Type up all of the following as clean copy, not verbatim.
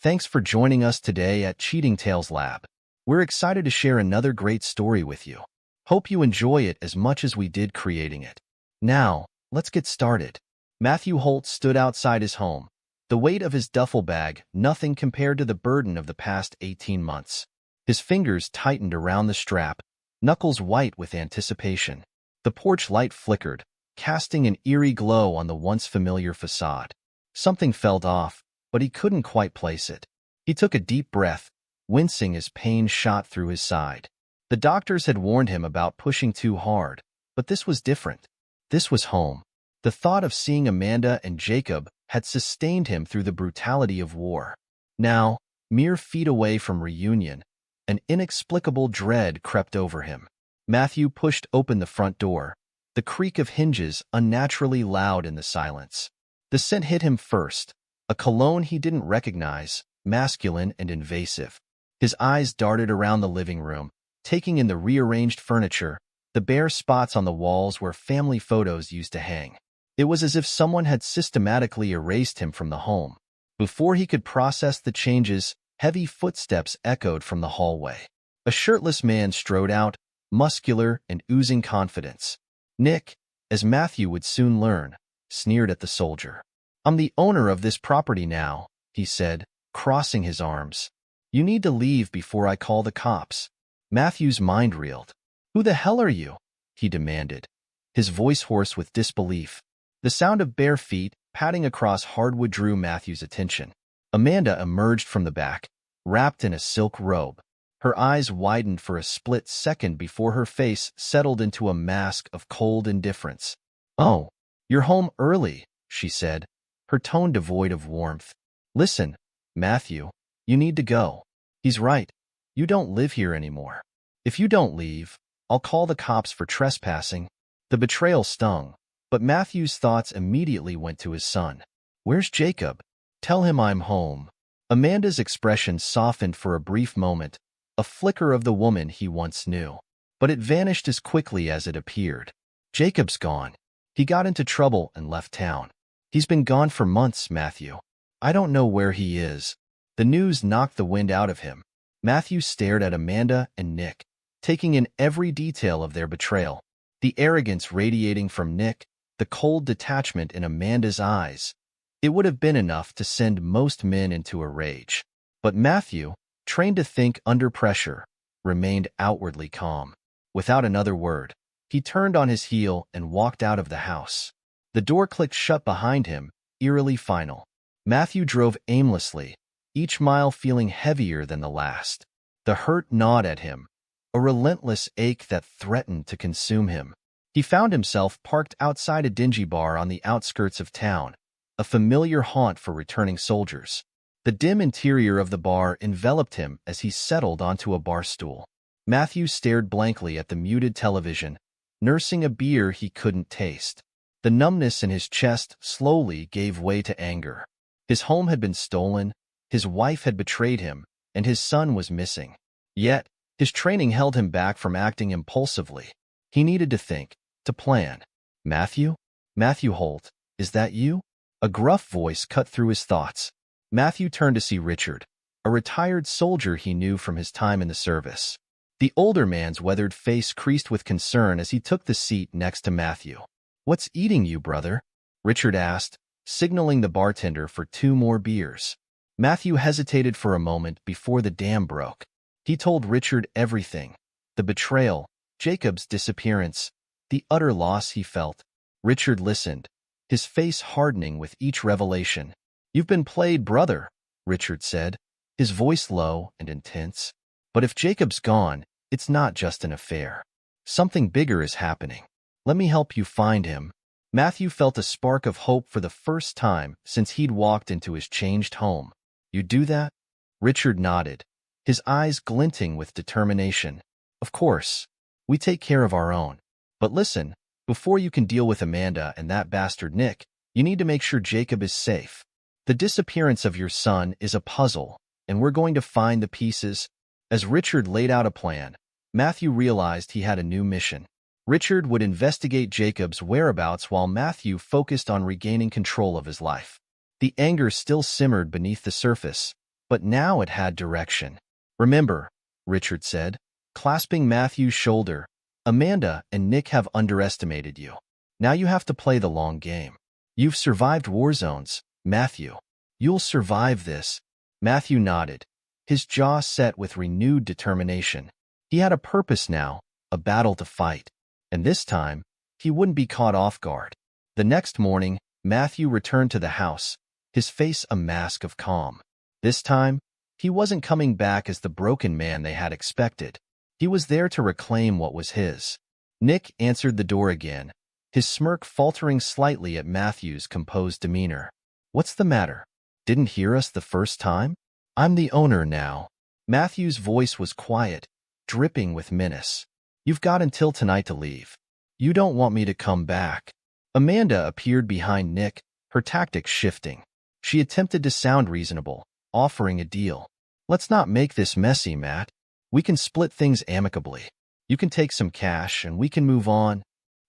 Thanks for joining us today at Cheating Tales Lab. We're excited to share another great story with you. Hope you enjoy it as much as we did creating it. Now, let's get started. Matthew Holt stood outside his home, the weight of his duffel bag nothing compared to the burden of the past 18 months. His fingers tightened around the strap, knuckles white with anticipation. The porch light flickered, casting an eerie glow on the once familiar facade. Something felt off, but he couldn't quite place it. He took a deep breath, wincing as pain shot through his side. The doctors had warned him about pushing too hard, but this was different. This was home. The thought of seeing Amanda and Jacob had sustained him through the brutality of war. Now, mere feet away from reunion, an inexplicable dread crept over him. Matthew pushed open the front door, the creak of hinges unnaturally loud in the silence. The scent hit him first, a cologne he didn't recognize, masculine and invasive. His eyes darted around the living room, taking in the rearranged furniture, the bare spots on the walls where family photos used to hang. It was as if someone had systematically erased him from the home. Before he could process the changes, heavy footsteps echoed from the hallway. A shirtless man strode out, muscular and oozing confidence. Nick, as Matthew would soon learn, sneered at the soldier. "I'm the owner of this property now," he said, crossing his arms. "You need to leave before I call the cops." Matthew's mind reeled. "Who the hell are you?" he demanded, his voice hoarse with disbelief. The sound of bare feet padding across hardwood drew Matthew's attention. Amanda emerged from the back, wrapped in a silk robe. Her eyes widened for a split second before her face settled into a mask of cold indifference. "Oh, you're home early," she said, her tone devoid of warmth. "Listen, Matthew, you need to go." "He's right. You don't live here anymore. If you don't leave, I'll call the cops for trespassing." The betrayal stung, but Matthew's thoughts immediately went to his son. "Where's Jacob? Tell him I'm home." Amanda's expression softened for a brief moment, a flicker of the woman he once knew. But it vanished as quickly as it appeared. "Jacob's gone. He got into trouble and left town. He's been gone for months, Matthew. I don't know where he is." The news knocked the wind out of him. Matthew stared at Amanda and Nick, taking in every detail of their betrayal. The arrogance radiating from Nick, the cold detachment in Amanda's eyes. It would have been enough to send most men into a rage. But Matthew, trained to think under pressure, remained outwardly calm. Without another word, he turned on his heel and walked out of the house. The door clicked shut behind him, eerily final. Matthew drove aimlessly, each mile feeling heavier than the last. The hurt gnawed at him, a relentless ache that threatened to consume him. He found himself parked outside a dingy bar on the outskirts of town, a familiar haunt for returning soldiers. The dim interior of the bar enveloped him as he settled onto a bar stool. Matthew stared blankly at the muted television, nursing a beer he couldn't taste. The numbness in his chest slowly gave way to anger. His home had been stolen, his wife had betrayed him, and his son was missing. Yet, his training held him back from acting impulsively. He needed to think, to plan. "Matthew? Matthew Holt, is that you?" A gruff voice cut through his thoughts. Matthew turned to see Richard, a retired soldier he knew from his time in the service. The older man's weathered face creased with concern as he took the seat next to Matthew. "What's eating you, brother?" Richard asked, signaling the bartender for 2 more beers. Matthew hesitated for a moment before the dam broke. He told Richard everything. The betrayal, Jacob's disappearance, the utter loss he felt. Richard listened, his face hardening with each revelation. "You've been played, brother," Richard said, his voice low and intense. "But if Jacob's gone, it's not just an affair. Something bigger is happening. Let me help you find him." Matthew felt a spark of hope for the first time since he'd walked into his changed home. "You do that?" Richard nodded, his eyes glinting with determination. "Of course. We take care of our own. But listen, before you can deal with Amanda and that bastard Nick, you need to make sure Jacob is safe. The disappearance of your son is a puzzle, and we're going to find the pieces." As Richard laid out a plan, Matthew realized he had a new mission. Richard would investigate Jacob's whereabouts while Matthew focused on regaining control of his life. The anger still simmered beneath the surface, but now it had direction. "Remember," Richard said, clasping Matthew's shoulder, "Amanda and Nick have underestimated you. Now you have to play the long game. You've survived war zones, Matthew. You'll survive this." Matthew nodded, his jaw set with renewed determination. He had a purpose now, a battle to fight. And this time, he wouldn't be caught off guard. The next morning, Matthew returned to the house, his face a mask of calm. This time, he wasn't coming back as the broken man they had expected. He was there to reclaim what was his. Nick answered the door again, his smirk faltering slightly at Matthew's composed demeanor. "What's the matter? Didn't hear us the first time? I'm the owner now." Matthew's voice was quiet, dripping with menace. "You've got until tonight to leave. You don't want me to come back." Amanda appeared behind Nick, her tactics shifting. She attempted to sound reasonable, offering a deal. "Let's not make this messy, Matt. We can split things amicably. You can take some cash and we can move on."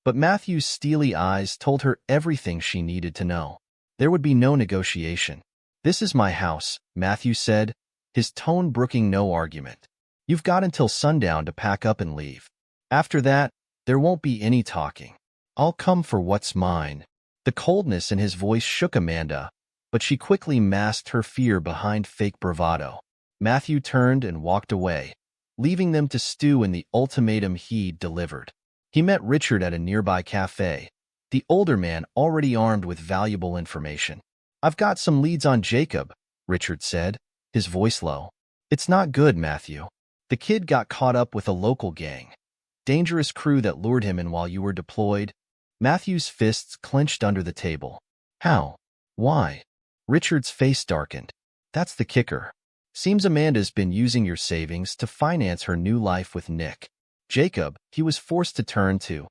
But Matthew's steely eyes told her everything she needed to know. There would be no negotiation. "This is my house," Matthew said, his tone brooking no argument. "You've got until sundown to pack up and leave. After that, there won't be any talking. I'll come for what's mine." The coldness in his voice shook Amanda, but she quickly masked her fear behind fake bravado. Matthew turned and walked away, leaving them to stew in the ultimatum he'd delivered. He met Richard at a nearby cafe, the older man already armed with valuable information. "I've got some leads on Jacob," Richard said, his voice low. "It's not good, Matthew. The kid got caught up with a local gang. Dangerous crew that lured him in while you were deployed." Matthew's fists clenched under the table. "How? Why?" Richard's face darkened. "That's the kicker. Seems Amanda's been using your savings to finance her new life with Nick. Jacob, he was forced to turn to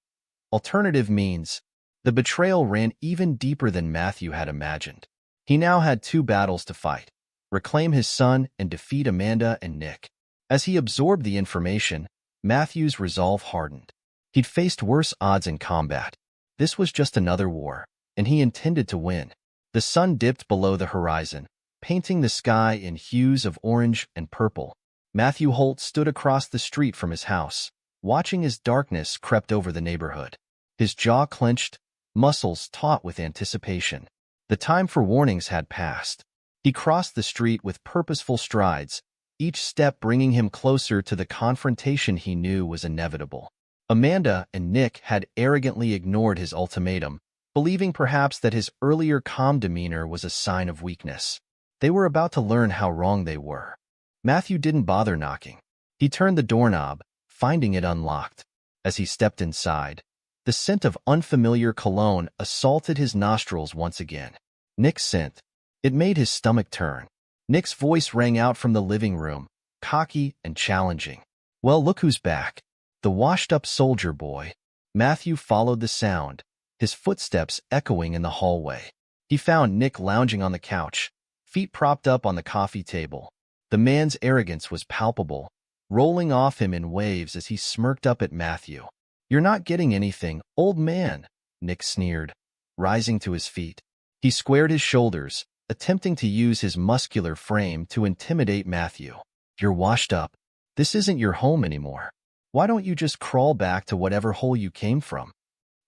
alternative means." The betrayal ran even deeper than Matthew had imagined. He now had two battles to fight: reclaim his son and defeat Amanda and Nick. As he absorbed the information, Matthew's resolve hardened. He'd faced worse odds in combat. This was just another war, and he intended to win. The sun dipped below the horizon, painting the sky in hues of orange and purple. Matthew Holt stood across the street from his house, watching as darkness crept over the neighborhood. His jaw clenched, muscles taut with anticipation. The time for warnings had passed. He crossed the street with purposeful strides, each step bringing him closer to the confrontation he knew was inevitable. Amanda and Nick had arrogantly ignored his ultimatum, believing perhaps that his earlier calm demeanor was a sign of weakness. They were about to learn how wrong they were. Matthew didn't bother knocking. He turned the doorknob, finding it unlocked. As he stepped inside, the scent of unfamiliar cologne assaulted his nostrils once again. Nick's scent. It made his stomach turn. Nick's voice rang out from the living room, cocky and challenging. "Well, look who's back. The washed-up soldier boy." Matthew followed the sound, his footsteps echoing in the hallway. He found Nick lounging on the couch, feet propped up on the coffee table. The man's arrogance was palpable, rolling off him in waves as he smirked up at Matthew. "You're not getting anything, old man," Nick sneered, rising to his feet. He squared his shoulders, attempting to use his muscular frame to intimidate Matthew. "You're washed up. This isn't your home anymore. Why don't you just crawl back to whatever hole you came from?"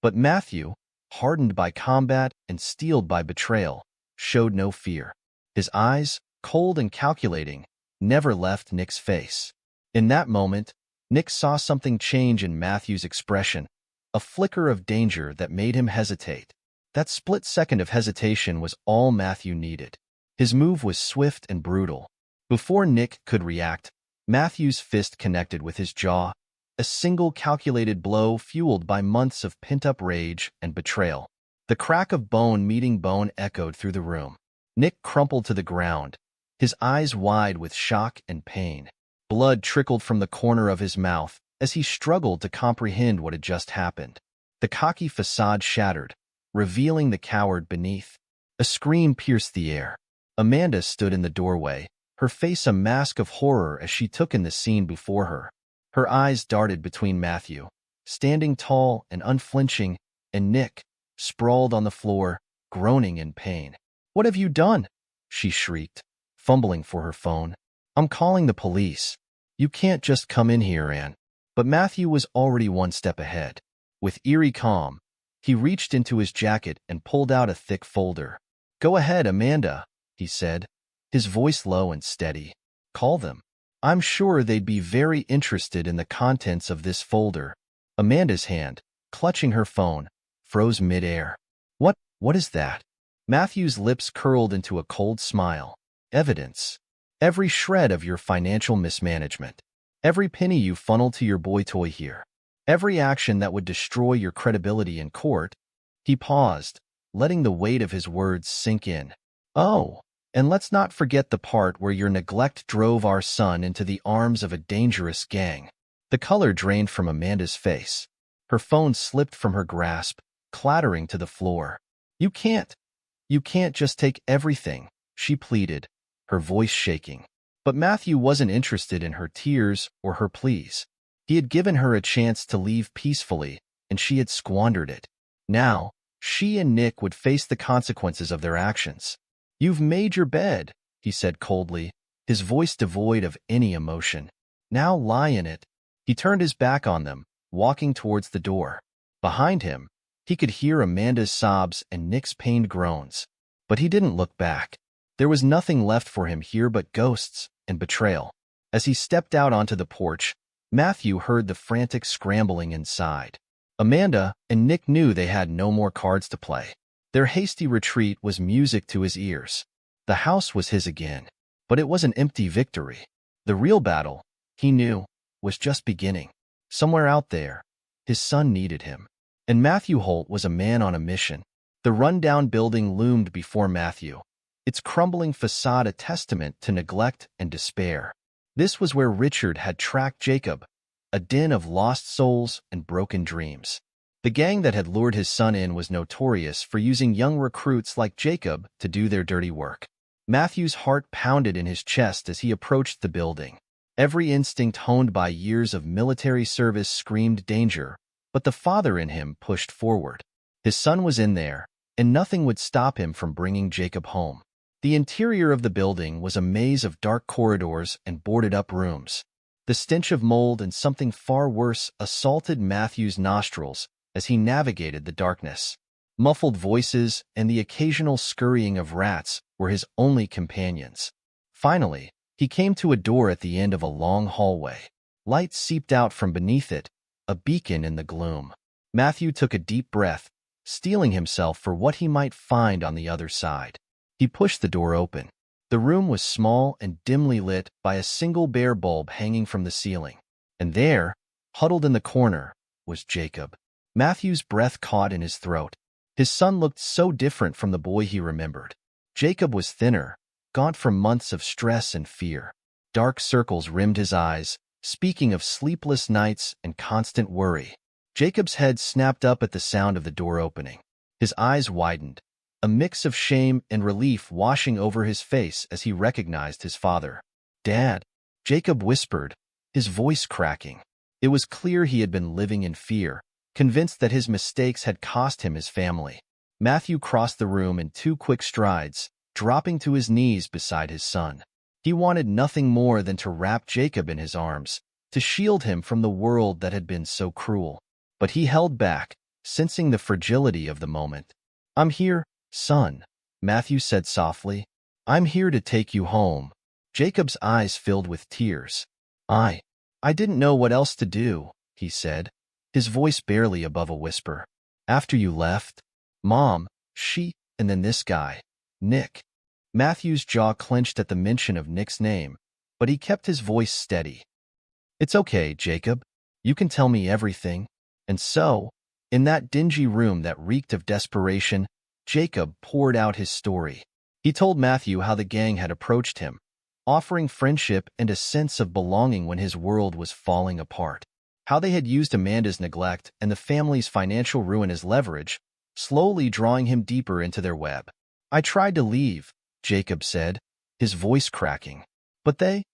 But Matthew, hardened by combat and steeled by betrayal, showed no fear. His eyes, cold and calculating, never left Nick's face. In that moment, Nick saw something change in Matthew's expression, a flicker of danger that made him hesitate. That split second of hesitation was all Matthew needed. His move was swift and brutal. Before Nick could react, Matthew's fist connected with his jaw, a single calculated blow fueled by months of pent-up rage and betrayal. The crack of bone meeting bone echoed through the room. Nick crumpled to the ground, his eyes wide with shock and pain. Blood trickled from the corner of his mouth as he struggled to comprehend what had just happened. The cocky facade shattered, revealing the coward beneath. A scream pierced the air. Amanda stood in the doorway, her face a mask of horror as she took in the scene before her. Her eyes darted between Matthew, standing tall and unflinching, and Nick, sprawled on the floor, groaning in pain. "What have you done?" she shrieked, fumbling for her phone. "I'm calling the police. You can't just come in here, Anne." But Matthew was already one step ahead. With eerie calm, he reached into his jacket and pulled out a thick folder. "Go ahead, Amanda," he said, his voice low and steady. "Call them. I'm sure they'd be very interested in the contents of this folder." Amanda's hand, clutching her phone, froze mid-air. What is that?" Matthew's lips curled into a cold smile. "Evidence. Every shred of your financial mismanagement. Every penny you funneled to your boy toy here. Every action that would destroy your credibility in court." He paused, letting the weight of his words sink in. "Oh, and let's not forget the part where your neglect drove our son into the arms of a dangerous gang." The color drained from Amanda's face. Her phone slipped from her grasp, clattering to the floor. You can't just take everything," she pleaded, her voice shaking. But Matthew wasn't interested in her tears or her pleas. He had given her a chance to leave peacefully, and she had squandered it. Now, she and Nick would face the consequences of their actions. "You've made your bed," he said coldly, his voice devoid of any emotion. "Now lie in it." He turned his back on them, walking towards the door. Behind him, he could hear Amanda's sobs and Nick's pained groans. But he didn't look back. There was nothing left for him here but ghosts and betrayal. As he stepped out onto the porch, Matthew heard the frantic scrambling inside. Amanda and Nick knew they had no more cards to play. Their hasty retreat was music to his ears. The house was his again, but it was an empty victory. The real battle, he knew, was just beginning. Somewhere out there, his son needed him. And Matthew Holt was a man on a mission. The rundown building loomed before Matthew, its crumbling facade a testament to neglect and despair. This was where Richard had tracked Jacob, a den of lost souls and broken dreams. The gang that had lured his son in was notorious for using young recruits like Jacob to do their dirty work. Matthew's heart pounded in his chest as he approached the building. Every instinct honed by years of military service screamed danger, but the father in him pushed forward. His son was in there, and nothing would stop him from bringing Jacob home. The interior of the building was a maze of dark corridors and boarded-up rooms. The stench of mold and something far worse assaulted Matthew's nostrils as he navigated the darkness. Muffled voices and the occasional scurrying of rats were his only companions. Finally, he came to a door at the end of a long hallway. Light seeped out from beneath it, a beacon in the gloom. Matthew took a deep breath, steeling himself for what he might find on the other side. He pushed the door open. The room was small and dimly lit by a single bare bulb hanging from the ceiling. And there, huddled in the corner, was Jacob. Matthew's breath caught in his throat. His son looked so different from the boy he remembered. Jacob was thinner, gaunt from months of stress and fear. Dark circles rimmed his eyes, speaking of sleepless nights and constant worry. Jacob's head snapped up at the sound of the door opening. His eyes widened, a mix of shame and relief washing over his face as he recognized his father. "Dad," Jacob whispered, his voice cracking. It was clear he had been living in fear, convinced that his mistakes had cost him his family. Matthew crossed the room in 2 quick strides, dropping to his knees beside his son. He wanted nothing more than to wrap Jacob in his arms, to shield him from the world that had been so cruel. But he held back, sensing the fragility of the moment. "I'm here, son," Matthew said softly. "I'm here to take you home." Jacob's eyes filled with tears. I didn't know what else to do," he said, his voice barely above a whisper. "After you left, Mom, and then this guy, Nick." Matthew's jaw clenched at the mention of Nick's name, but he kept his voice steady. "It's okay, Jacob. You can tell me everything." And so, in that dingy room that reeked of desperation, Jacob poured out his story. He told Matthew how the gang had approached him, offering friendship and a sense of belonging when his world was falling apart. How they had used Amanda's neglect and the family's financial ruin as leverage, slowly drawing him deeper into their web. "I tried to leave," Jacob said, his voice cracking. "But they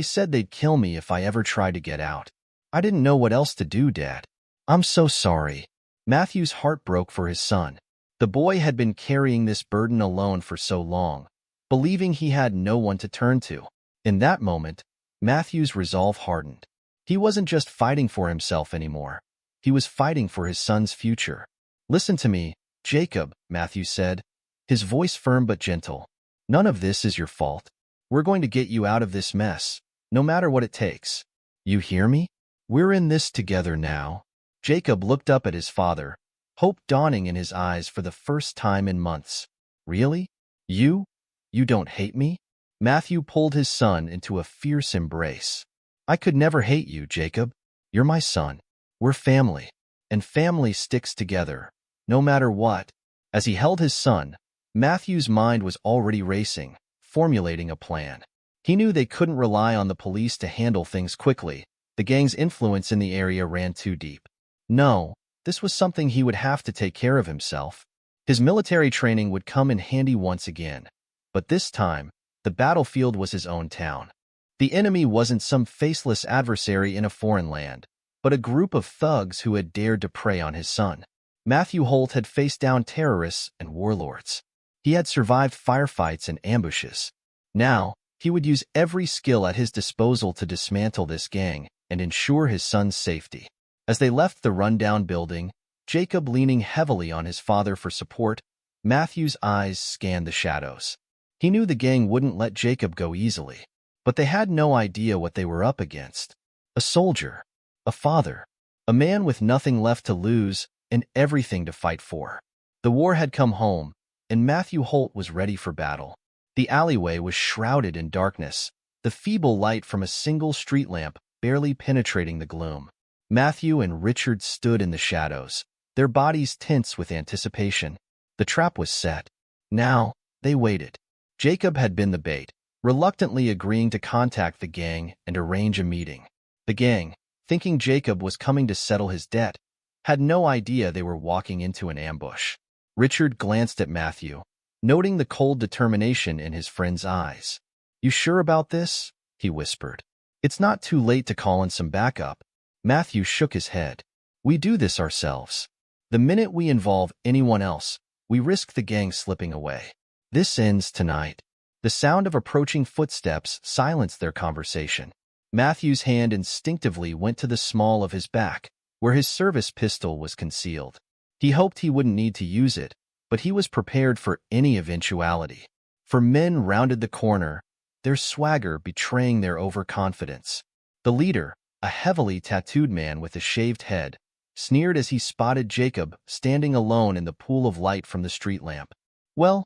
said they'd kill me if I ever tried to get out. I didn't know what else to do, Dad. I'm so sorry." Matthew's heart broke for his son. The boy had been carrying this burden alone for so long, believing he had no one to turn to. In that moment, Matthew's resolve hardened. He wasn't just fighting for himself anymore. He was fighting for his son's future. "Listen to me, Jacob," Matthew said, his voice firm but gentle. "None of this is your fault. We're going to get you out of this mess, no matter what it takes. You hear me? We're in this together now." Jacob looked up at his father, hope dawning in his eyes for the first time in months. "Really? You? You don't hate me?" Matthew pulled his son into a fierce embrace. "I could never hate you, Jacob. You're my son. We're family. And family sticks together, no matter what." As he held his son, Matthew's mind was already racing, formulating a plan. He knew they couldn't rely on the police to handle things quickly. The gang's influence in the area ran too deep. No, this was something he would have to take care of himself. His military training would come in handy once again. But this time, the battlefield was his own town. The enemy wasn't some faceless adversary in a foreign land, but a group of thugs who had dared to prey on his son. Matthew Holt had faced down terrorists and warlords. He had survived firefights and ambushes. Now, he would use every skill at his disposal to dismantle this gang and ensure his son's safety. As they left the rundown building, Jacob leaning heavily on his father for support, Matthew's eyes scanned the shadows. He knew the gang wouldn't let Jacob go easily, but they had no idea what they were up against. A soldier, a father, a man with nothing left to lose and everything to fight for. The war had come home, and Matthew Holt was ready for battle. The alleyway was shrouded in darkness, the feeble light from a single street lamp barely penetrating the gloom. Matthew and Richard stood in the shadows, their bodies tense with anticipation. The trap was set. Now, they waited. Jacob had been the bait, reluctantly agreeing to contact the gang and arrange a meeting. The gang, thinking Jacob was coming to settle his debt, had no idea they were walking into an ambush. Richard glanced at Matthew, noting the cold determination in his friend's eyes. "You sure about this?" he whispered. "It's not too late to call in some backup." Matthew shook his head. "We do this ourselves. The minute we involve anyone else, we risk the gang slipping away. This ends tonight." The sound of approaching footsteps silenced their conversation. Matthew's hand instinctively went to the small of his back, where his service pistol was concealed. He hoped he wouldn't need to use it, but he was prepared for any eventuality. For men rounded the corner, their swagger betraying their overconfidence. The leader, a heavily tattooed man with a shaved head, sneered as he spotted Jacob standing alone in the pool of light from the street lamp. Well,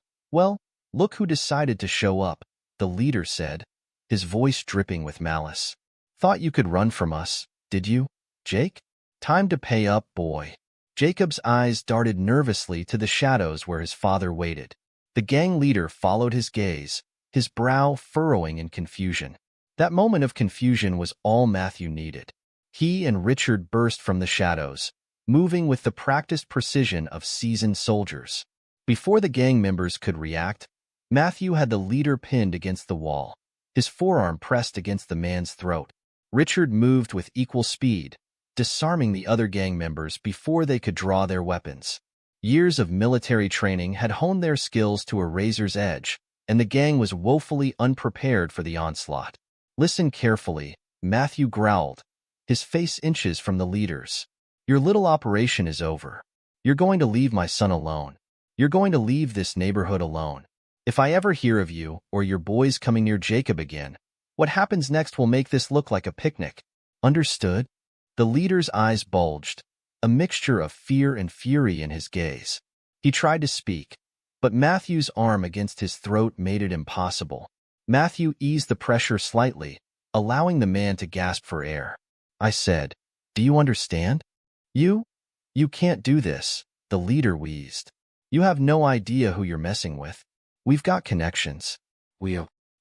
look who decided to show up," the leader said, his voice dripping with malice. "Thought you could run from us, did you, Jake? Time to pay up, boy." Jacob's eyes darted nervously to the shadows where his father waited. The gang leader followed his gaze, his brow furrowing in confusion. That moment of confusion was all Matthew needed. He and Richard burst from the shadows, moving with the practiced precision of seasoned soldiers. Before the gang members could react, Matthew had the leader pinned against the wall, his forearm pressed against the man's throat. Richard moved with equal speed, disarming the other gang members before they could draw their weapons. Years of military training had honed their skills to a razor's edge, and the gang was woefully unprepared for the onslaught. "Listen carefully," Matthew growled, his face inches from the leader's. "Your little operation is over. You're going to leave my son alone. You're going to leave this neighborhood alone. If I ever hear of you or your boys coming near Jacob again, what happens next will make this look like a picnic. Understood?" The leader's eyes bulged, a mixture of fear and fury in his gaze. He tried to speak, but Matthew's arm against his throat made it impossible. Matthew eased the pressure slightly, allowing the man to gasp for air. "I said, do you understand? You can't do this," the leader wheezed. "You have no idea who you're messing with. We've got connections."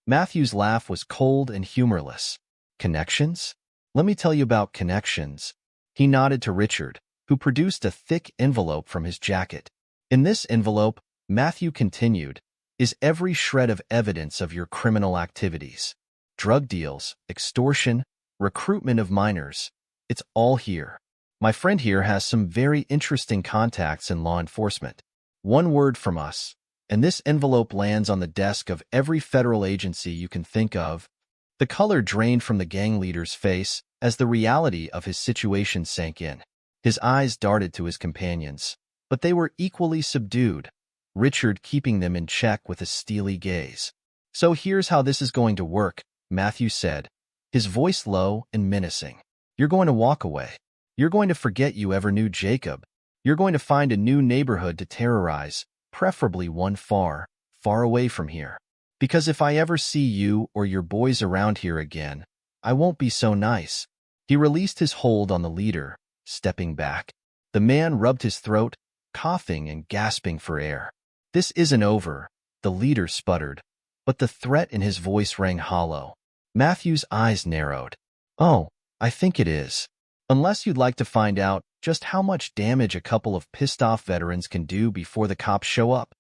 Matthew's laugh was cold and humorless. "Connections? Let me tell you about connections." He nodded to Richard, who produced a thick envelope from his jacket. "In this envelope," Matthew continued, "is every shred of evidence of your criminal activities. Drug deals, extortion, recruitment of minors. It's all here. My friend here has some very interesting contacts in law enforcement. One word from us, and this envelope lands on the desk of every federal agency you can think of. The color drained from the gang leader's face as the reality of his situation sank in. His eyes darted to his companions, but they were equally subdued, Richard keeping them in check with a steely gaze. "So here's how this is going to work," Matthew said, his voice low and menacing. "You're going to walk away. You're going to forget you ever knew Jacob. You're going to find a new neighborhood to terrorize, preferably one far, far away from here. Because if I ever see you or your boys around here again, I won't be so nice." He released his hold on the leader, stepping back. The man rubbed his throat, coughing and gasping for air. "This isn't over," the leader sputtered, but the threat in his voice rang hollow. Matthew's eyes narrowed. "Oh, I think it is. Unless you'd like to find out just how much damage a couple of pissed-off veterans can do before the cops show up."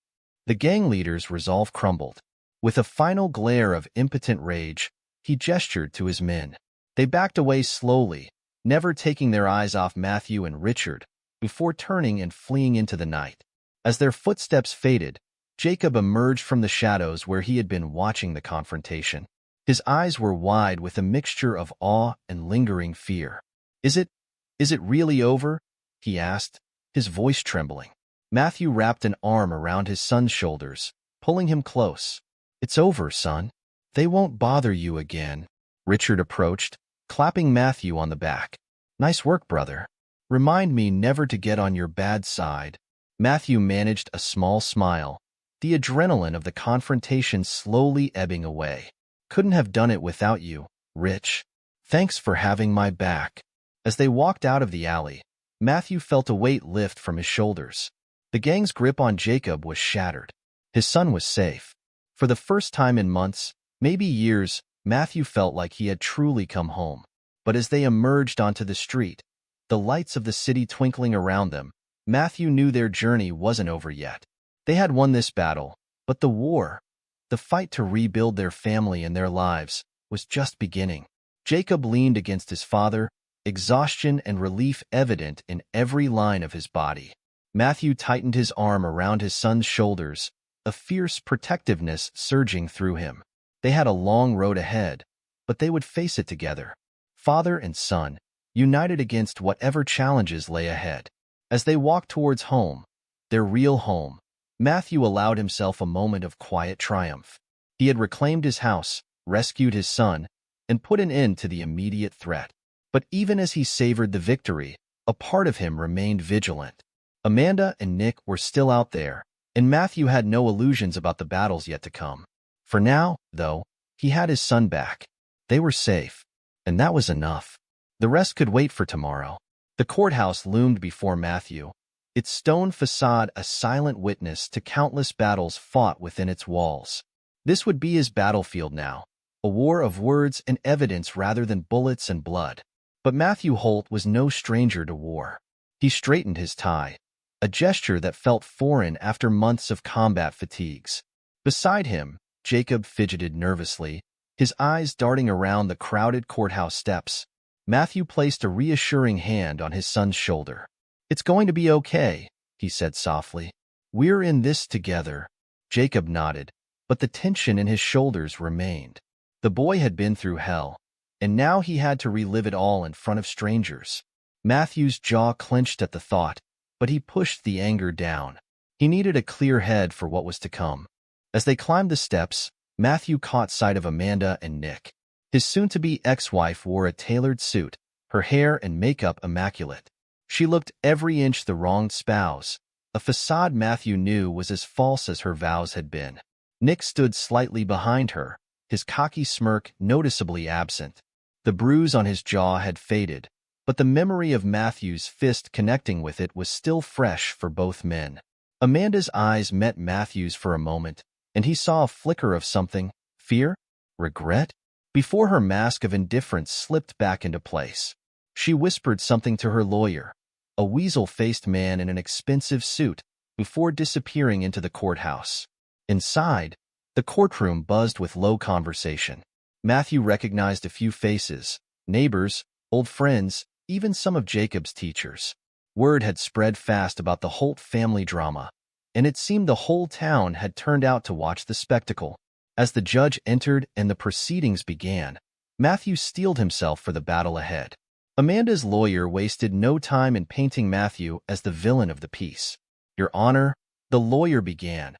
The gang leader's resolve crumbled. With a final glare of impotent rage, he gestured to his men. They backed away slowly, never taking their eyes off Matthew and Richard, before turning and fleeing into the night. As their footsteps faded, Jacob emerged from the shadows where he had been watching the confrontation. His eyes were wide with a mixture of awe and lingering fear. Is it really over?" he asked, his voice trembling. Matthew wrapped an arm around his son's shoulders, pulling him close. "It's over, son. They won't bother you again." Richard approached, clapping Matthew on the back. "Nice work, brother. Remind me never to get on your bad side." Matthew managed a small smile, the adrenaline of the confrontation slowly ebbing away. "Couldn't have done it without you, Rich. Thanks for having my back." As they walked out of the alley, Matthew felt a weight lift from his shoulders. The gang's grip on Jacob was shattered. His son was safe. For the first time in months, maybe years, Matthew felt like he had truly come home. But as they emerged onto the street, the lights of the city twinkling around them, Matthew knew their journey wasn't over yet. They had won this battle, but the war, the fight to rebuild their family and their lives, was just beginning. Jacob leaned against his father, exhaustion and relief evident in every line of his body. Matthew tightened his arm around his son's shoulders, a fierce protectiveness surging through him. They had a long road ahead, but they would face it together. Father and son, united against whatever challenges lay ahead. As they walked towards home, their real home, Matthew allowed himself a moment of quiet triumph. He had reclaimed his house, rescued his son, and put an end to the immediate threat. But even as he savored the victory, a part of him remained vigilant. Amanda and Nick were still out there, and Matthew had no illusions about the battles yet to come. For now, though, he had his son back. They were safe, and that was enough. The rest could wait for tomorrow. The courthouse loomed before Matthew, its stone facade a silent witness to countless battles fought within its walls. This would be his battlefield now, a war of words and evidence rather than bullets and blood. But Matthew Holt was no stranger to war. He straightened his tie, a gesture that felt foreign after months of combat fatigues. Beside him, Jacob fidgeted nervously, his eyes darting around the crowded courthouse steps. Matthew placed a reassuring hand on his son's shoulder. "It's going to be okay," he said softly. "We're in this together." Jacob nodded, but the tension in his shoulders remained. The boy had been through hell, and now he had to relive it all in front of strangers. Matthew's jaw clenched at the thought, but he pushed the anger down. He needed a clear head for what was to come. As they climbed the steps, Matthew caught sight of Amanda and Nick. His soon-to-be ex-wife wore a tailored suit, her hair and makeup immaculate. She looked every inch the wronged spouse, a facade Matthew knew was as false as her vows had been. Nick stood slightly behind her, his cocky smirk noticeably absent. The bruise on his jaw had faded, but the memory of Matthew's fist connecting with it was still fresh for both men. Amanda's eyes met Matthew's for a moment, and he saw a flicker of something, fear, regret, before her mask of indifference slipped back into place. She whispered something to her lawyer, a weasel-faced man in an expensive suit, before disappearing into the courthouse. Inside, the courtroom buzzed with low conversation. Matthew recognized a few faces, neighbors, old friends, even some of Jacob's teachers. Word had spread fast about the Holt family drama, and it seemed the whole town had turned out to watch the spectacle. As the judge entered and the proceedings began, Matthew steeled himself for the battle ahead. Amanda's lawyer wasted no time in painting Matthew as the villain of the piece. "Your Honor," the lawyer began,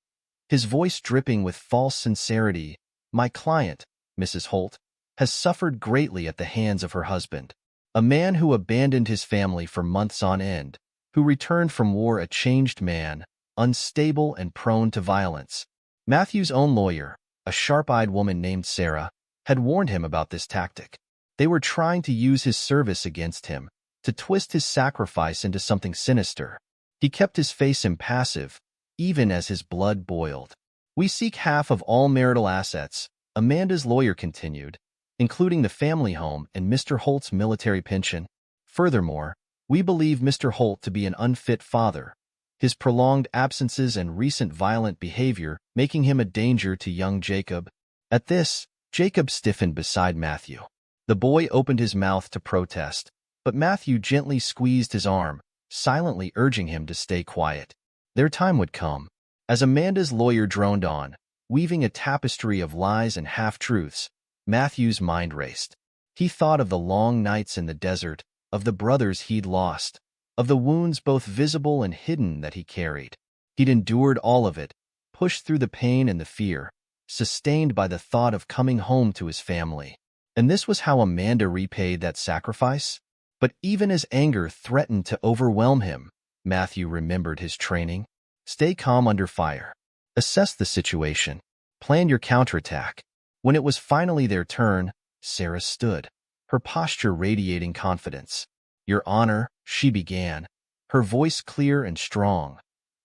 his voice dripping with false sincerity, "my client, Mrs. Holt, has suffered greatly at the hands of her husband, a man who abandoned his family for months on end, who returned from war a changed man, unstable and prone to violence." Matthew's own lawyer, a sharp-eyed woman named Sarah, had warned him about this tactic. They were trying to use his service against him, to twist his sacrifice into something sinister. He kept his face impassive, even as his blood boiled. "We seek half of all marital assets," Amanda's lawyer continued, "including the family home and Mr. Holt's military pension. Furthermore, we believe Mr. Holt to be an unfit father, his prolonged absences and recent violent behavior making him a danger to young Jacob." At this, Jacob stiffened beside Matthew. The boy opened his mouth to protest, but Matthew gently squeezed his arm, silently urging him to stay quiet. Their time would come. As Amanda's lawyer droned on, weaving a tapestry of lies and half-truths, Matthew's mind raced. He thought of the long nights in the desert, of the brothers he'd lost, of the wounds both visible and hidden that he carried. He'd endured all of it, pushed through the pain and the fear, sustained by the thought of coming home to his family. And this was how Amanda repaid that sacrifice? But even as anger threatened to overwhelm him, Matthew remembered his training. Stay calm under fire. Assess the situation. Plan your counterattack. When it was finally their turn, Sarah stood, her posture radiating confidence. "Your Honor," she began, her voice clear and strong.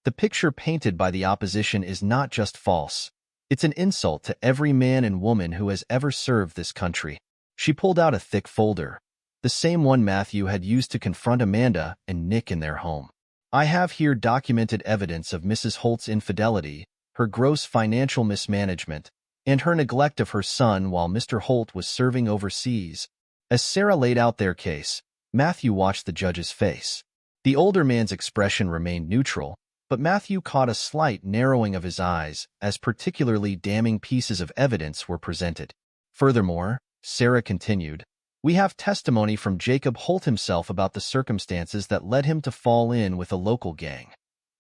"The picture painted by the opposition is not just false. It's an insult to every man and woman who has ever served this country." She pulled out a thick folder, the same one Matthew had used to confront Amanda and Nick in their home. "I have here documented evidence of Mrs. Holt's infidelity, her gross financial mismanagement, and her neglect of her son while Mr. Holt was serving overseas." As Sarah laid out their case, Matthew watched the judge's face. The older man's expression remained neutral, but Matthew caught a slight narrowing of his eyes as particularly damning pieces of evidence were presented. "Furthermore," Sarah continued, "we have testimony from Jacob Holt himself about the circumstances that led him to fall in with a local gang.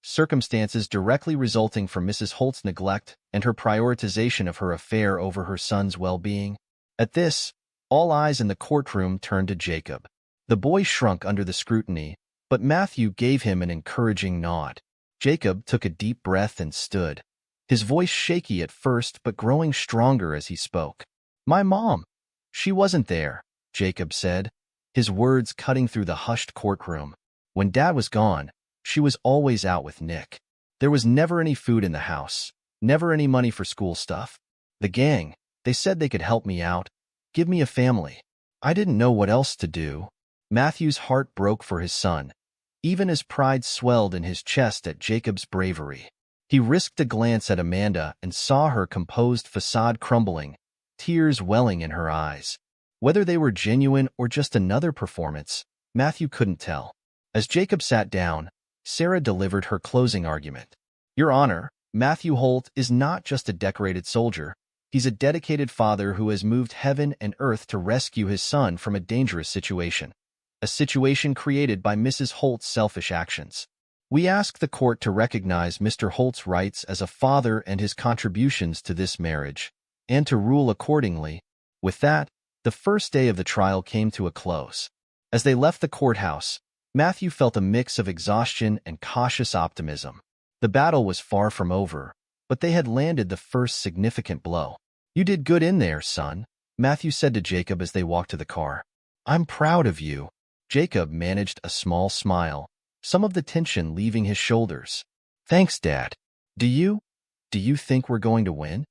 Circumstances directly resulting from Mrs. Holt's neglect and her prioritization of her affair over her son's well-being." At this, all eyes in the courtroom turned to Jacob. The boy shrunk under the scrutiny, but Matthew gave him an encouraging nod. Jacob took a deep breath and stood, his voice shaky at first but growing stronger as he spoke. "My mom. She wasn't there," Jacob said, his words cutting through the hushed courtroom. "When Dad was gone, she was always out with Nick. There was never any food in the house, never any money for school stuff. The gang, they said they could help me out, give me a family. I didn't know what else to do." Matthew's heart broke for his son, even as pride swelled in his chest at Jacob's bravery. He risked a glance at Amanda and saw her composed facade crumbling, tears welling in her eyes. Whether they were genuine or just another performance, Matthew couldn't tell. As Jacob sat down, Sarah delivered her closing argument. "Your Honor, Matthew Holt is not just a decorated soldier. He's a dedicated father who has moved heaven and earth to rescue his son from a dangerous situation. A situation created by Mrs. Holt's selfish actions. We ask the court to recognize Mr. Holt's rights as a father and his contributions to this marriage, and to rule accordingly." With that, the first day of the trial came to a close. As they left the courthouse, Matthew felt a mix of exhaustion and cautious optimism. The battle was far from over, but they had landed the first significant blow. "You did good in there, son," Matthew said to Jacob as they walked to the car. "I'm proud of you." Jacob managed a small smile, some of the tension leaving his shoulders. "Thanks, Dad. Do you think we're going to win?"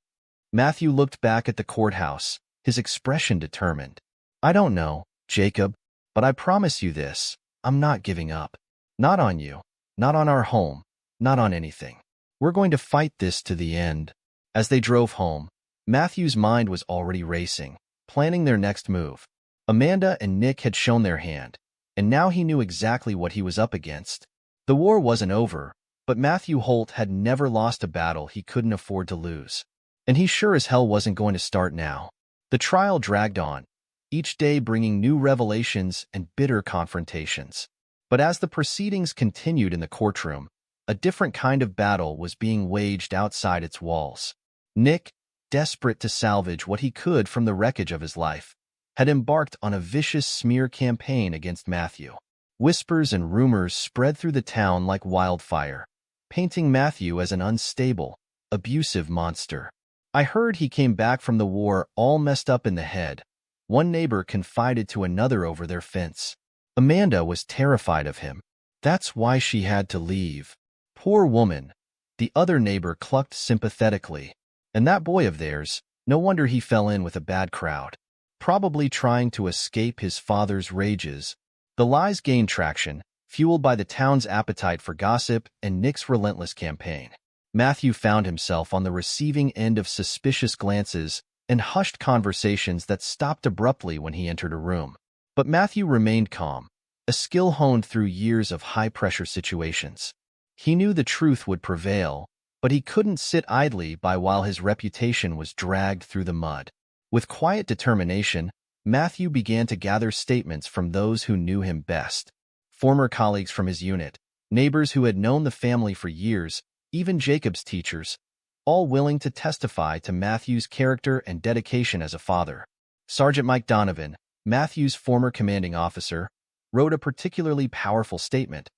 Matthew looked back at the courthouse, his expression determined. "I don't know, Jacob, but I promise you this, I'm not giving up. Not on you, not on our home, not on anything. We're going to fight this to the end." As they drove home, Matthew's mind was already racing, planning their next move. Amanda and Nick had shown their hand, and now he knew exactly what he was up against. The war wasn't over, But Matthew Holt had never lost a battle he couldn't afford to lose. And he sure as hell wasn't going to start now. The trial dragged on, each day bringing new revelations and bitter confrontations. But as the proceedings continued in the courtroom, a different kind of battle was being waged outside its walls. Nick, desperate to salvage what he could from the wreckage of his life, had embarked on a vicious smear campaign against Matthew. Whispers and rumors spread through the town like wildfire, painting Matthew as an unstable, abusive monster. "I heard he came back from the war all messed up in the head," one neighbor confided to another over their fence. Amanda was terrified of him. "That's why she had to leave." "Poor woman," the other neighbor clucked sympathetically. "And that boy of theirs, no wonder he fell in with a bad crowd. Probably trying to escape his father's rages." The lies gained traction, fueled by the town's appetite for gossip and Nick's relentless campaign. Matthew found himself on the receiving end of suspicious glances and hushed conversations that stopped abruptly when he entered a room. But Matthew remained calm, a skill honed through years of high-pressure situations. He knew the truth would prevail, but he couldn't sit idly by while his reputation was dragged through the mud. With quiet determination, Matthew began to gather statements from those who knew him best. Former colleagues from his unit, neighbors who had known the family for years, even Jacob's teachers, all willing to testify to Matthew's character and dedication as a father. Sergeant Mike Donovan, Matthew's former commanding officer, wrote a particularly powerful statement.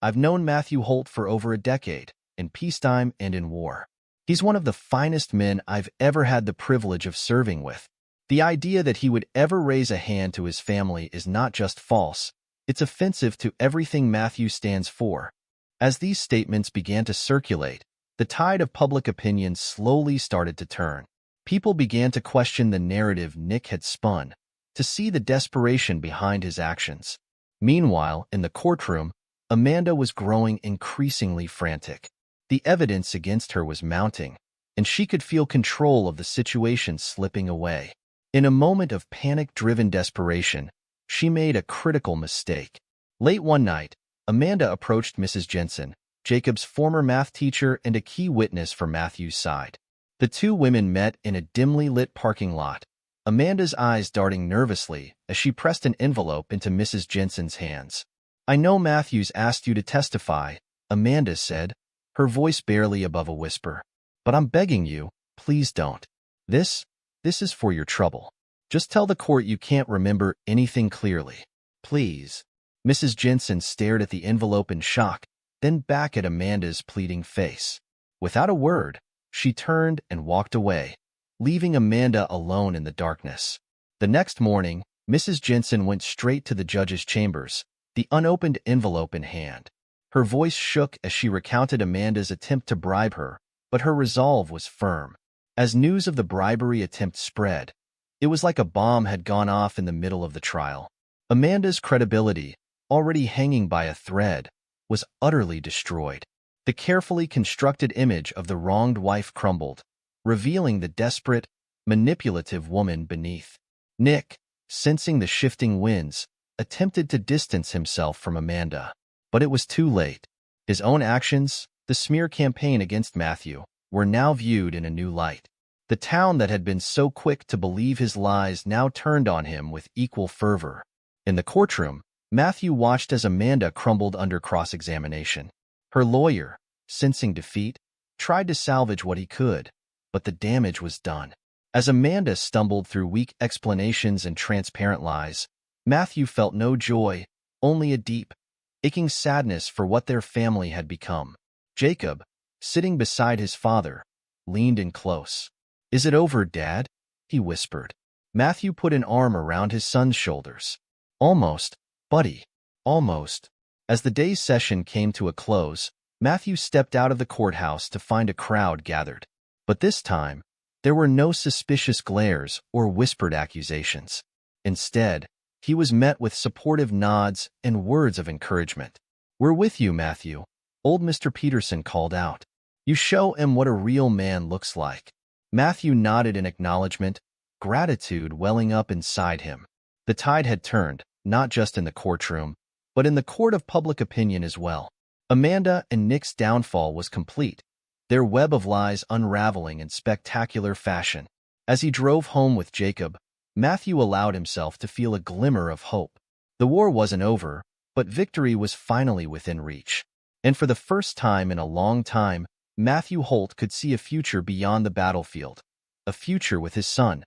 "I've known Matthew Holt for over a decade, in peacetime and in war. He's one of the finest men I've ever had the privilege of serving with. The idea that he would ever raise a hand to his family is not just false, it's offensive to everything Matthew stands for." As these statements began to circulate, the tide of public opinion slowly started to turn. People began to question the narrative Nick had spun, to see the desperation behind his actions. Meanwhile, in the courtroom, Amanda was growing increasingly frantic. The evidence against her was mounting, and she could feel control of the situation slipping away. In a moment of panic-driven desperation, she made a critical mistake. Late one night, Amanda approached Mrs. Jensen, Jacob's former math teacher and a key witness for Matthew's side. The two women met in a dimly lit parking lot, Amanda's eyes darting nervously as she pressed an envelope into Mrs. Jensen's hands. "I know Matthew's asked you to testify," Amanda said, her voice barely above a whisper. "But I'm begging you, please don't. This is for your trouble. Just tell the court you can't remember anything clearly. Please." Mrs. Jensen stared at the envelope in shock, then back at Amanda's pleading face. Without a word, she turned and walked away, leaving Amanda alone in the darkness. The next morning, Mrs. Jensen went straight to the judge's chambers, the unopened envelope in hand. Her voice shook as she recounted Amanda's attempt to bribe her, but her resolve was firm. As news of the bribery attempt spread, it was like a bomb had gone off in the middle of the trial. Amanda's credibility, already hanging by a thread, was utterly destroyed. The carefully constructed image of the wronged wife crumbled, revealing the desperate, manipulative woman beneath. Nick, sensing the shifting winds, attempted to distance himself from Amanda. But it was too late. His own actions, the smear campaign against Matthew, were now viewed in a new light. The town that had been so quick to believe his lies now turned on him with equal fervor. In the courtroom, Matthew watched as Amanda crumbled under cross-examination. Her lawyer, sensing defeat, tried to salvage what he could, but the damage was done. As Amanda stumbled through weak explanations and transparent lies, Matthew felt no joy, only a deep, aching sadness for what their family had become. Jacob, sitting beside his father, leaned in close. "Is it over, Dad?" he whispered. Matthew put an arm around his son's shoulders. "Almost, buddy, almost." As the day's session came to a close, Matthew stepped out of the courthouse to find a crowd gathered. But this time, there were no suspicious glares or whispered accusations. Instead, he was met with supportive nods and words of encouragement. "We're with you, Matthew," old Mr. Peterson called out. "You show him what a real man looks like." Matthew nodded in acknowledgement, gratitude welling up inside him. The tide had turned, not just in the courtroom, but in the court of public opinion as well. Amanda and Nick's downfall was complete, their web of lies unraveling in spectacular fashion. As he drove home with Jacob, Matthew allowed himself to feel a glimmer of hope. The war wasn't over, but victory was finally within reach. And for the first time in a long time, Matthew Holt could see a future beyond the battlefield, a future with his son,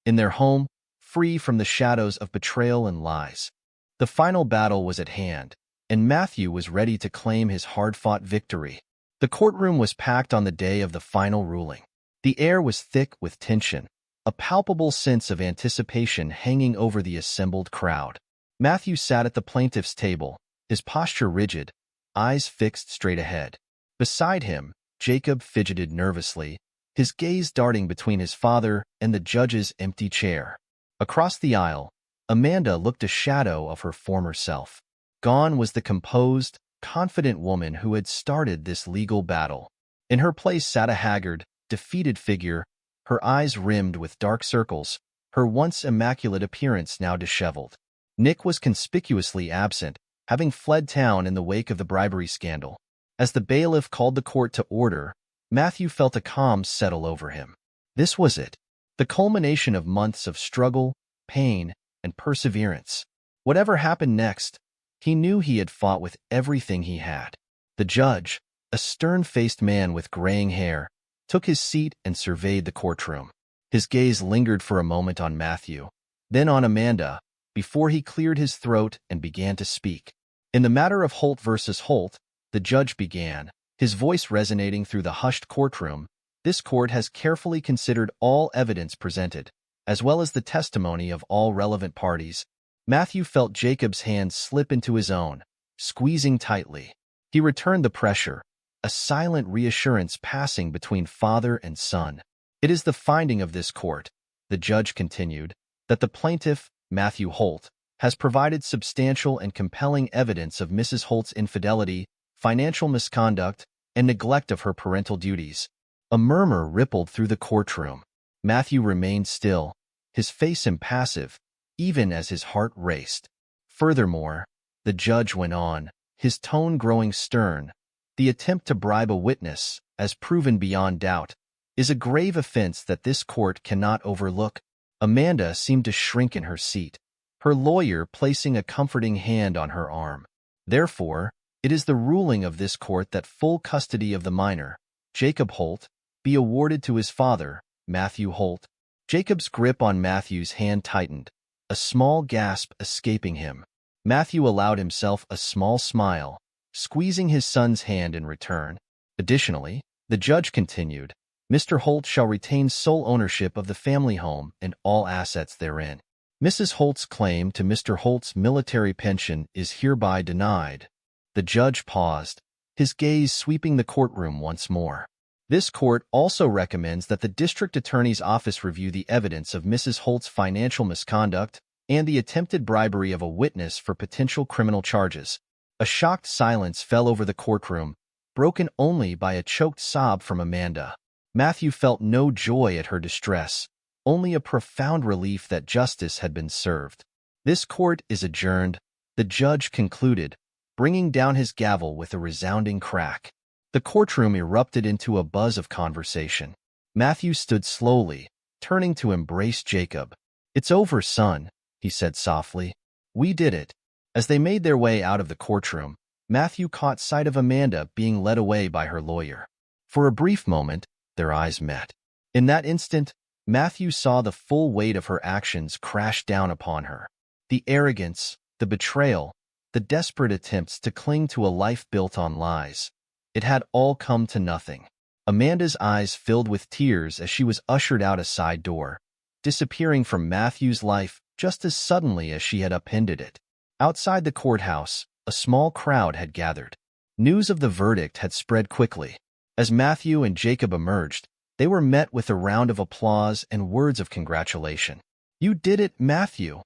in their home, free from the shadows of betrayal and lies. The final battle was at hand, and Matthew was ready to claim his hard-fought victory. The courtroom was packed on the day of the final ruling. The air was thick with tension, a palpable sense of anticipation hanging over the assembled crowd. Matthew sat at the plaintiff's table, his posture rigid, eyes fixed straight ahead. Beside him, Jacob fidgeted nervously, his gaze darting between his father and the judge's empty chair. Across the aisle, Amanda looked a shadow of her former self. Gone was the composed, confident woman who had started this legal battle. In her place sat a haggard, defeated figure, her eyes rimmed with dark circles, her once immaculate appearance now disheveled. Nick was conspicuously absent, having fled town in the wake of the bribery scandal. As the bailiff called the court to order, Matthew felt a calm settle over him. This was it, the culmination of months of struggle, pain, and perseverance. Whatever happened next, he knew he had fought with everything he had. The judge, a stern-faced man with graying hair, took his seat and surveyed the courtroom. His gaze lingered for a moment on Matthew, then on Amanda, before he cleared his throat and began to speak. In the matter of Holt versus Holt, the judge began, his voice resonating through the hushed courtroom. This court has carefully considered all evidence presented, as well as the testimony of all relevant parties. Matthew felt Jacob's hand slip into his own, squeezing tightly. He returned the pressure, a silent reassurance passing between father and son. It is the finding of this court, the judge continued, that the plaintiff, Matthew Holt, has provided substantial and compelling evidence of Mrs. Holt's infidelity, financial misconduct, and neglect of her parental duties. A murmur rippled through the courtroom. Matthew remained still, his face impassive, even as his heart raced. Furthermore, the judge went on, his tone growing stern, the attempt to bribe a witness, as proven beyond doubt, is a grave offense that this court cannot overlook. Amanda seemed to shrink in her seat, her lawyer placing a comforting hand on her arm. Therefore, it is the ruling of this court that full custody of the minor, Jacob Holt, be awarded to his father, Matthew Holt. Jacob's grip on Matthew's hand tightened, a small gasp escaping him. Matthew allowed himself a small smile, squeezing his son's hand in return. Additionally, the judge continued, Mr. Holt shall retain sole ownership of the family home and all assets therein. Mrs. Holt's claim to Mr. Holt's military pension is hereby denied. The judge paused, his gaze sweeping the courtroom once more. This court also recommends that the district attorney's office review the evidence of Mrs. Holt's financial misconduct and the attempted bribery of a witness for potential criminal charges. A shocked silence fell over the courtroom, broken only by a choked sob from Amanda. Matthew felt no joy at her distress, only a profound relief that justice had been served. This court is adjourned, the judge concluded, bringing down his gavel with a resounding crack. The courtroom erupted into a buzz of conversation. Matthew stood slowly, turning to embrace Jacob. It's over, son, he said softly. We did it. As they made their way out of the courtroom, Matthew caught sight of Amanda being led away by her lawyer. For a brief moment, their eyes met. In that instant, Matthew saw the full weight of her actions crash down upon her. The arrogance, the betrayal, the desperate attempts to cling to a life built on lies. It had all come to nothing. Amanda's eyes filled with tears as she was ushered out a side door, disappearing from Matthew's life just as suddenly as she had upended it. Outside the courthouse, a small crowd had gathered. News of the verdict had spread quickly. As Matthew and Jacob emerged, they were met with a round of applause and words of congratulation. You did it, Matthew,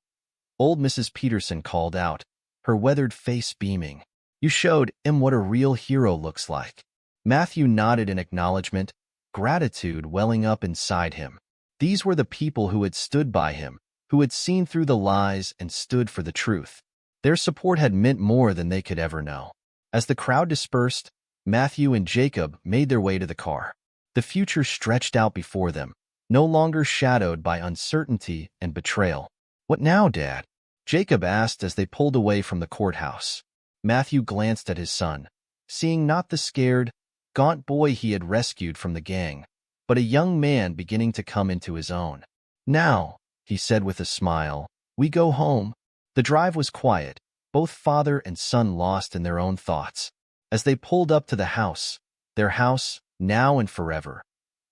old Mrs. Peterson called out, her weathered face beaming. You showed him what a real hero looks like. Matthew nodded in acknowledgement, gratitude welling up inside him. These were the people who had stood by him, who had seen through the lies and stood for the truth. Their support had meant more than they could ever know. As the crowd dispersed, Matthew and Jacob made their way to the car. The future stretched out before them, no longer shadowed by uncertainty and betrayal. "What now, Dad?" Jacob asked as they pulled away from the courthouse. Matthew glanced at his son, seeing not the scared, gaunt boy he had rescued from the gang, but a young man beginning to come into his own. "Now," he said with a smile, "we go home." The drive was quiet, both father and son lost in their own thoughts. As they pulled up to the house, their house, now and forever,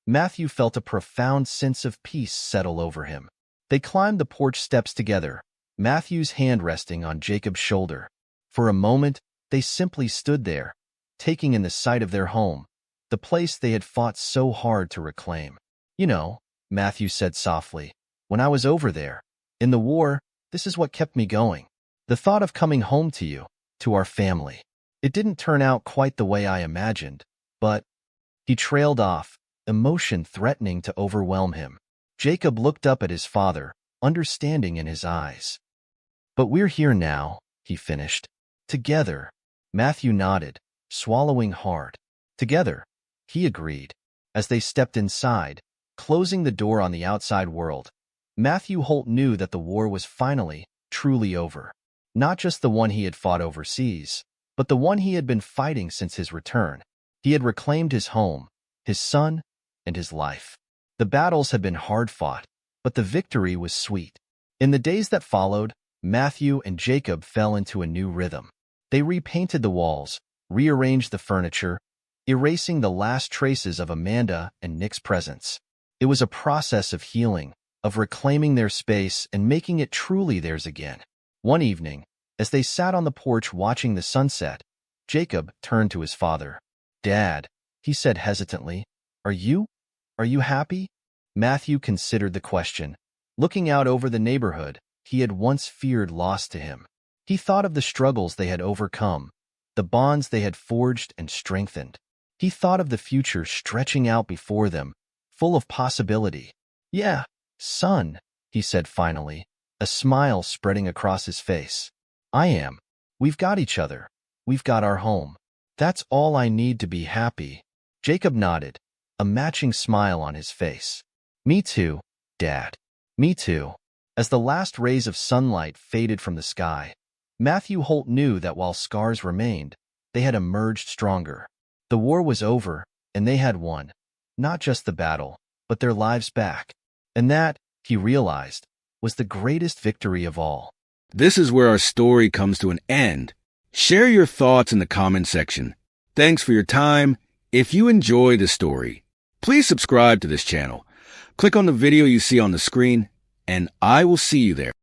Matthew felt a profound sense of peace settle over him. They climbed the porch steps together, Matthew's hand resting on Jacob's shoulder. For a moment, they simply stood there, taking in the sight of their home, the place they had fought so hard to reclaim. "You know," Matthew said softly, "when I was over there, in the war, this is what kept me going. The thought of coming home to you, to our family. It didn't turn out quite the way I imagined, but—" He trailed off, emotion threatening to overwhelm him. Jacob looked up at his father, understanding in his eyes. "But we're here now," he finished. "Together." Matthew nodded, swallowing hard. "Together," he agreed. As they stepped inside, closing the door on the outside world, Matthew Holt knew that the war was finally, truly over. Not just the one he had fought overseas, but the one he had been fighting since his return. He had reclaimed his home, his son, and his life. The battles had been hard-fought, but the victory was sweet. In the days that followed, Matthew and Jacob fell into a new rhythm. They repainted the walls, rearranged the furniture, erasing the last traces of Amanda and Nick's presence. It was a process of healing, of reclaiming their space and making it truly theirs again. One evening, as they sat on the porch watching the sunset, Jacob turned to his father. "Dad," he said hesitantly, Are you happy?" Matthew considered the question, looking out over the neighborhood he had once feared lost to him. He thought of the struggles they had overcome, the bonds they had forged and strengthened. He thought of the future stretching out before them, full of possibility. "Yeah, son," he said finally, a smile spreading across his face. "I am. We've got each other. We've got our home. That's all I need to be happy." Jacob nodded, a matching smile on his face. "Me too, Dad. Me too." As the last rays of sunlight faded from the sky, Matthew Holt knew that while scars remained, they had emerged stronger. The war was over, and they had won. Not just the battle, but their lives back. And that, he realized, was the greatest victory of all. This is where our story comes to an end. Share your thoughts in the comment section. Thanks for your time. If you enjoy the story, please subscribe to this channel. Click on the video you see on the screen, and I will see you there.